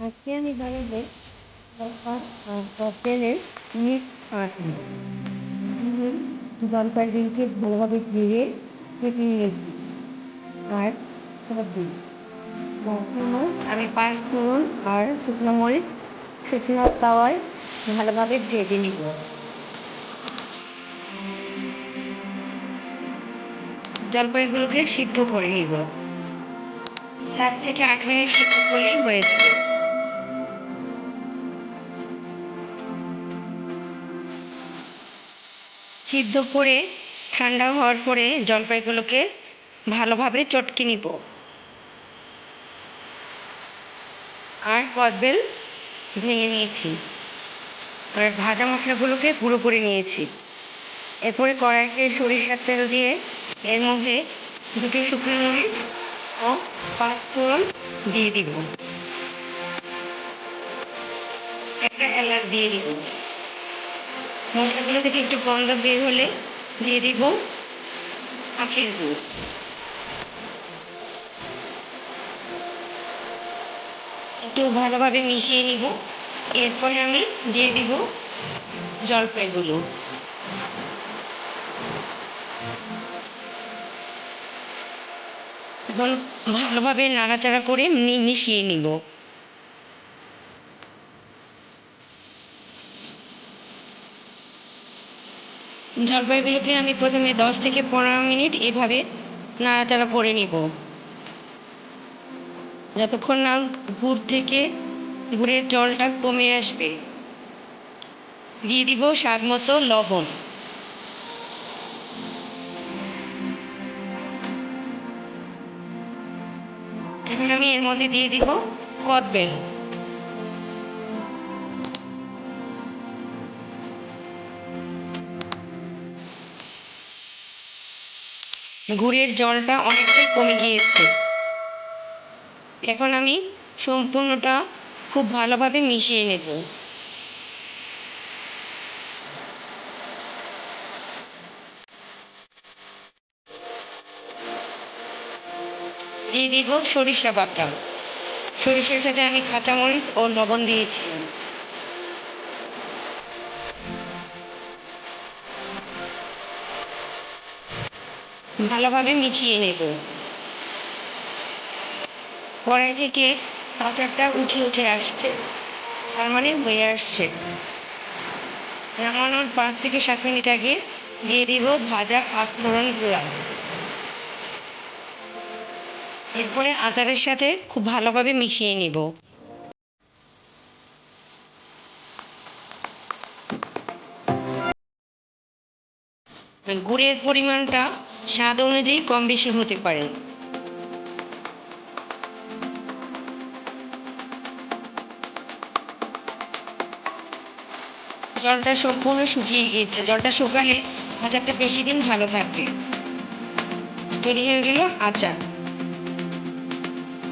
আজকে আমি বানাবো তেলের মিট আলু। জলপাইগুড়িকে ভালোভাবে ধুয়ে কেটে নিয়েছি আর সবজি আমি 5 ফোড়ন আর শুকনো মরিচ শুকনো তাওয়ায় ভালোভাবে ভেজে নিব। জলপাইগুলোকে সিদ্ধ করে নিব, 7 থেকে 8 মিনিট সিদ্ধ করলেই হয়ে যাবে। সিদ্ধ করে ঠান্ডা হওয়ার পরে জলপাইগুলোকে ভালোভাবে চটকে নিব আর কদবেল ভেঙে নিয়েছি আর ভাজা মশলাগুলোকে গুঁড়ো করে নিয়েছি। এরপরে কড়াইতে সরিষার তেল দিয়ে এর মধ্যে 2টি শুকনো মরিচ ও 5 ফোড়ন দিয়ে দিব, একটা এলাচ দিয়ে দিব। মশলাগুলো থেকে একটু গন্ধ বের হলে দিয়ে দিব আখের গুড়। একটু ভালোভাবে মিশিয়ে নিব। এরপরে আমি দিয়ে দিব জলপাইগুলো। এখন ভালোভাবে নাড়াচাড়া করে মিশিয়ে নিব। জলপাইগুলোকে আমি প্রথমে 10 থেকে 15 মিনিট এভাবে নাড়াচাড়া করে নিব, যতক্ষণ না গুড়ের জলটা কমে আসবে। দিয়ে দিব স্বাদ মতো লবণ। এখন আমি এর মধ্যে দিয়ে দিব কদবেল। গুড়ের জলটা অনেকটাই কমে গিয়েছে। এখন আমি সম্পূর্ণটা খুব ভালোভাবে মিশিয়ে নেব। দিয়ে দিব সরিষা বাটা। সরিষার সাথে আমি কাঁচামরিচ ও লবণ দিয়েছি। ভালোভাবে মিশিয়ে নেব। কড়াই থেকে আচারটা উঠে আসছে, তার মানে হয়ে আসছে। নামানোর 5 থেকে 7 মিনিট আগে দিয়ে দিব ভাজা 5 ফোড়ন গুঁড়া। এরপরে আচারের সাথে খুব ভালোভাবে মিশিয়ে নিব। গুড়ের পরিমাণটা স্বাদ অনুযায়ী কম বেশি হতে পারে। জলটা সম্পূর্ণ শুকিয়ে গিয়েছে। জলটা শুকালে আচারটা বেশি দিন ভালো থাকবে। তৈরি হয়ে গেল আচার।